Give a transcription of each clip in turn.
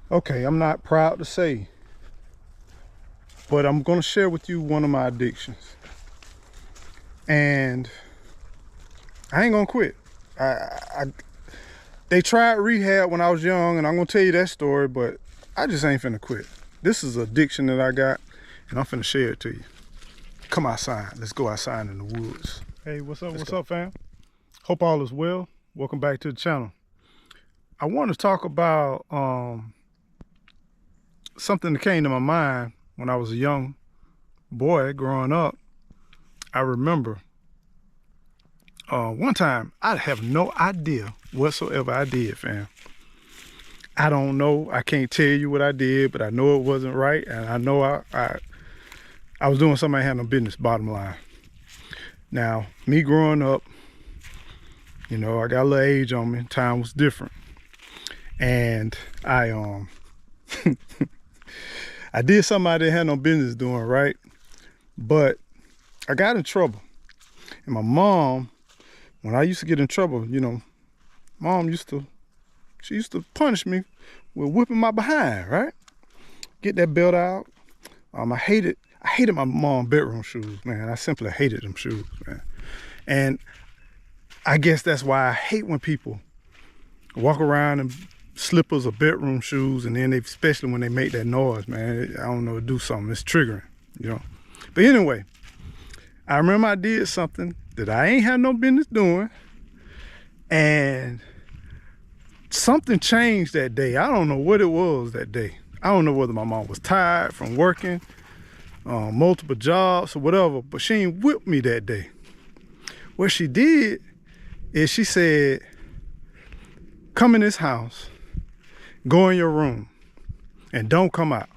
Okay, I'm not proud to say, but I'm gonna share with you one of my addictions. And I ain't gonna quit. They tried rehab when I was young, and I'm gonna tell you that story, but I just ain't finna quit. This is an addiction that I got, and I'm finna share it to you. Come outside. Let's go outside in the woods. Hey, what's up? What's up, fam? Hope all is well. Welcome back to the channel. I want to talk about something that came to my mind when I was a young boy growing up. I remember one time, I have no idea whatsoever I did, fam. I don't know. I can't tell you what I did, but I know it wasn't right, and I know I was doing something I had no business, bottom line. Now, me growing up, you know, I got a little age on me. Time was different. And I I did something I didn't have no business doing, right? But I got in trouble. And my mom, when I used to get in trouble, you know, mom used to punish me with whipping my behind, right? Get that belt out. I hated my mom's bedroom shoes, man. I simply hated them shoes, man. And I guess that's why I hate when people walk around in slippers or bedroom shoes, and then especially when they make that noise, man. I don't know, do something. It's triggering, you know. But anyway, I remember I did something that I ain't had no business doing, and something changed that day. I don't know what it was that day. I don't know whether my mom was tired from working, multiple jobs or whatever, but she ain't whipped me that day. What she did is she said, come in this house, go in your room, and don't come out.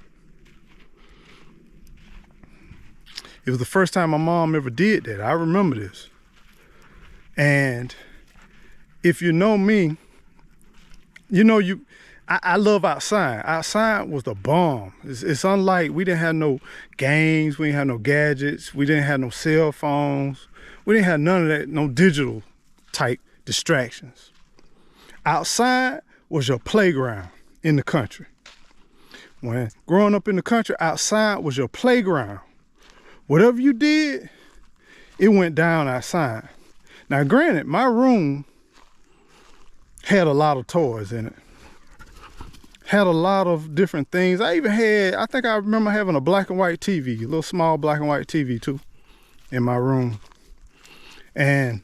It was the first time my mom ever did that. I remember this. And if you know me, you know I love outside. Outside was the bomb. It's unlike, we didn't have no games, we didn't have no gadgets, we didn't have no cell phones, we didn't have none of that, no digital type distractions. Outside was your playground in the country. When growing up in the country, outside was your playground. Whatever you did, it went down outside. Now granted, my room had a lot of toys in it. Had a lot of different things. I think I remember having a black and white TV, a little small black and white TV too, in my room. And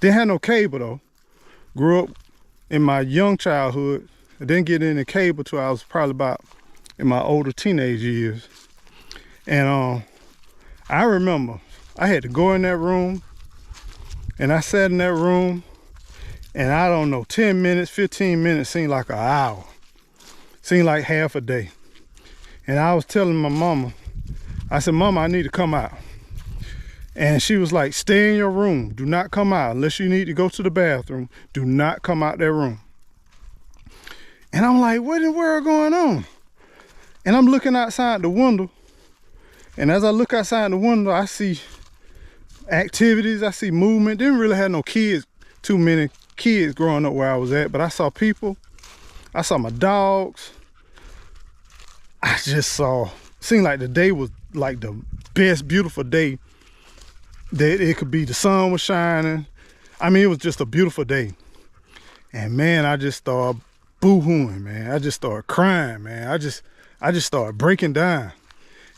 didn't have no cable though. Grew up in my young childhood. I didn't get into cable till I was probably about in my older teenage years. And I remember I had to go in that room, and I sat in that room, and I don't know, 10 minutes, 15 minutes seemed like an hour. Seemed like half a day. And I was telling my mama, I said, Mama, I need to come out. And she was like, stay in your room. Do not come out. Unless you need to go to the bathroom, do not come out that room. And I'm like, what in the world going on? And I'm looking outside the window. And as I look outside the window, I see activities, I see movement. Didn't really have no kids, too many kids growing up where I was at, but I saw people. I saw my dogs. I just saw, seemed like the day was like the best, beautiful day that it could be. The sun was shining. I mean, it was just a beautiful day. And man, I just started boo-hooing, man. I just started crying, man. I just started breaking down.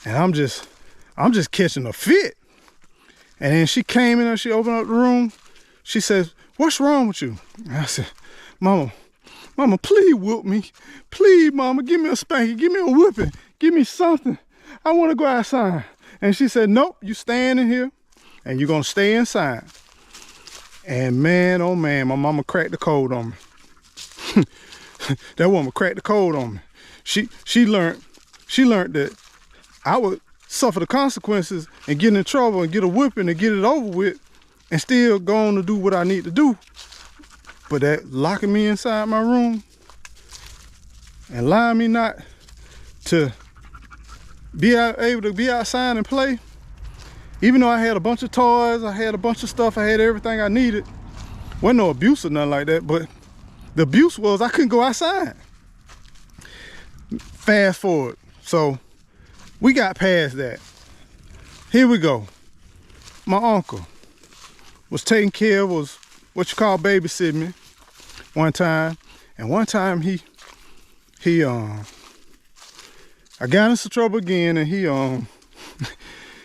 And I'm just catching a fit. And then she came in and she opened up the room. She says, what's wrong with you? And I said, Mama, please whoop me. Please, Mama, give me a spanking. Give me a whipping. Give me something. I want to go outside. And she said, nope, you staying in here and you're going to stay inside. And man, oh man, my mama cracked the code on me. That woman cracked the code on me. She learned that I would suffer the consequences and get in trouble and get a whipping and get it over with and still go on to do what I need to do. But that locking me inside my room and allowing me not to be able to be outside and play, even though I had a bunch of toys, I had a bunch of stuff, I had everything I needed. Wasn't no abuse or nothing like that, but the abuse was I couldn't go outside. Fast forward. So we got past that. Here we go. My uncle was taking care of, was what you call babysitting me one time. And one time I got into trouble again, and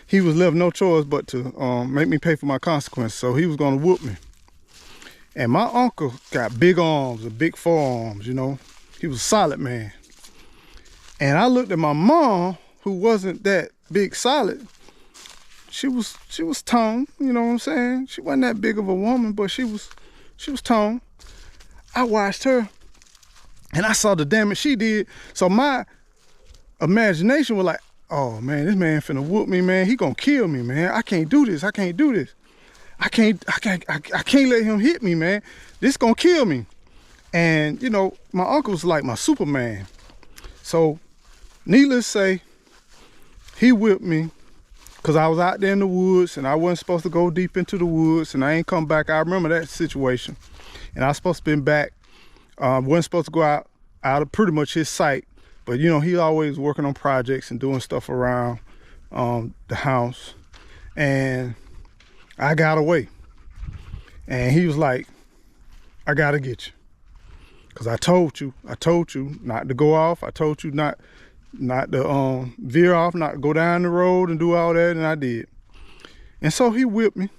he was left no choice but to make me pay for my consequences. So he was gonna whoop me. And my uncle got big arms and big forearms, you know. He was a solid man. And I looked at my mom, who wasn't that big solid. She was toned, you know what I'm saying? She wasn't that big of a woman, but she was toned. I watched her and I saw the damage she did. So my imagination was like, oh man, this man finna whoop me, man. He gonna kill me, man. I can't do this. I can't do this. I can't let him hit me, man. This gonna kill me. And you know, my uncle's like my Superman. So needless to say, he whipped me because I was out there in the woods and I wasn't supposed to go deep into the woods, and I ain't come back. I remember that situation. And I was supposed to been back. Wasn't supposed to go out of pretty much his sight. But you know, he always working on projects and doing stuff around the house. And I got away. And he was like, I gotta get you. Cause I told you not to go off. I told you not to veer off, not to go down the road and do all that, and I did. And so he whipped me.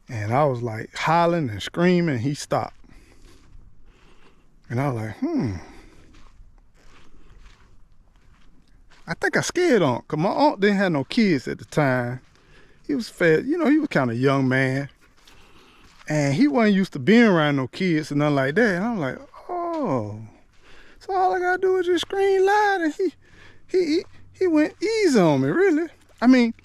And I was like hollering and screaming, and he stopped. And I was like, I think I scared Unc, cause my aunt didn't have no kids at the time. He was fed, you know, he was kind of a young man. And he wasn't used to being around no kids and nothing like that. And I'm like, oh, so all I gotta do is just scream loud, and he went easy on me, really. I mean,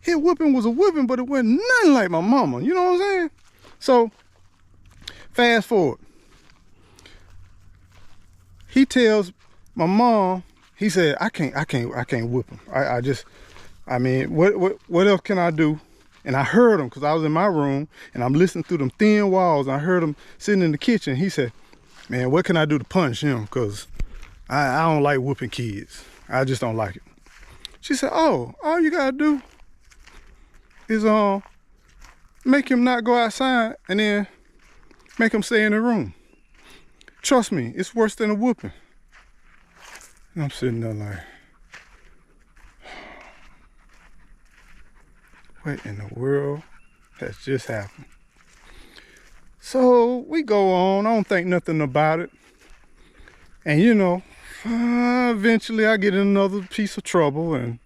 his whipping was a whipping, but it wasn't nothing like my mama, you know what I'm saying? So, fast forward. He tells my mom, he said, I can't whip him. I mean, what else can I do? And I heard him, because I was in my room and I'm listening through them thin walls. I heard him sitting in the kitchen. He said, man, what can I do to punish him? Because I don't like whooping kids. I just don't like it. She said, oh, all you gotta do is make him not go outside and then make him stay in the room. Trust me, it's worse than a whooping. And I'm sitting there like, what in the world has just happened? So we go on. I don't think nothing about it. And you know, eventually I get in another piece of trouble, and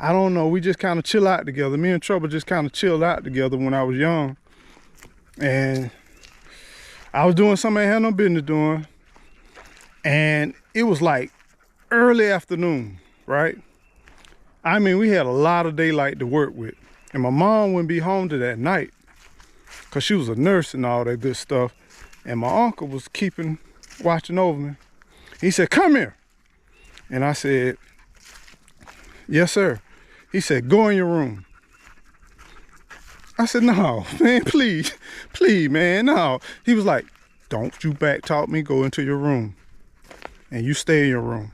I don't know, we just kind of chill out together. Me and Trouble just kind of chilled out together when I was young. And I was doing something I had no business doing. And it was like early afternoon, right? I mean, we had a lot of daylight to work with. And my mom wouldn't be home to that night because she was a nurse and all that good stuff. And my uncle was watching over me. He said, come here. And I said, yes, sir. He said, go in your room. I said, no, man, please, man, no. He was like, don't you back talk me, go into your room. And you stay in your room.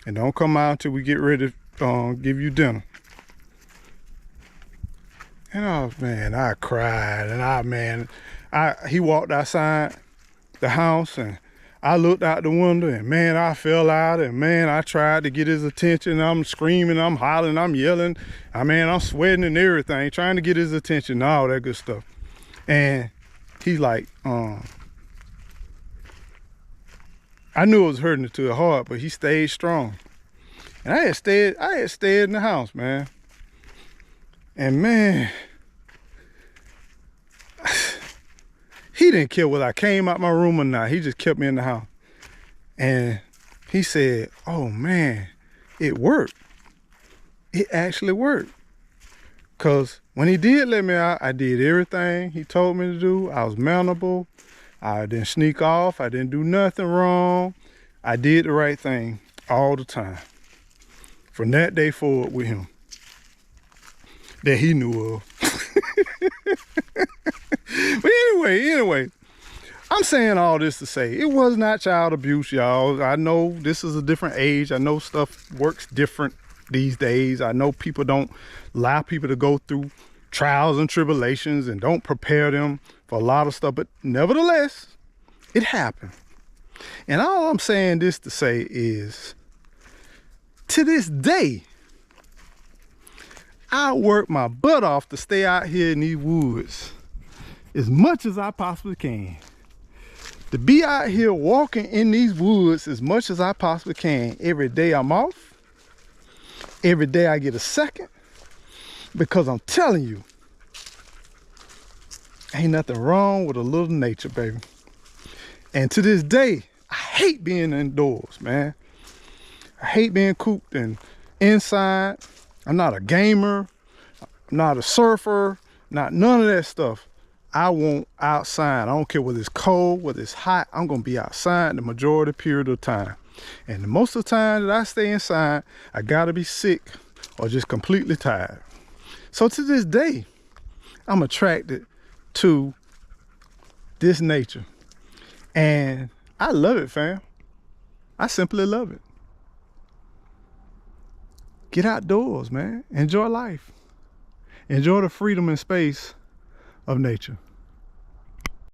And don't come out until we get ready to give you dinner. And man, I cried, and he walked outside the house, and I looked out the window, and man, I fell out, and man, I tried to get his attention. I'm screaming, I'm hollering, I'm yelling. I'm sweating and everything, trying to get his attention, and all that good stuff. And he's like, I knew it was hurting it to the heart, but he stayed strong. And I had stayed in the house, man. And man, he didn't care whether I came out my room or not. He just kept me in the house. And he said, oh man, it worked. It actually worked. Because when he did let me out, I did everything he told me to do. I was manageable. I didn't sneak off. I didn't do nothing wrong. I did the right thing all the time. From that day forward with him. That he knew of. But anyway, I'm saying all this to say it was not child abuse, y'all. I know this is a different age. I know stuff works different these days. I know people don't allow people to go through trials and tribulations and don't prepare them for a lot of stuff. But nevertheless, it happened. And all I'm saying this to say is, to this day, I work my butt off to stay out here in these woods as much as I possibly can. To be out here walking in these woods as much as I possibly can. Every day I'm off. Every day I get a second. Because I'm telling you, ain't nothing wrong with a little nature, baby. And to this day, I hate being indoors, man. I hate being cooped and inside. I'm not a gamer. I'm not a surfer. Not none of that stuff. I want outside. I don't care whether it's cold, whether it's hot. I'm going to be outside the majority period of the time. And most of the time that I stay inside, I got to be sick or just completely tired. So to this day, I'm attracted to this nature. And I love it, fam. I simply love it. Get outdoors, man. Enjoy life. Enjoy the freedom and space of nature.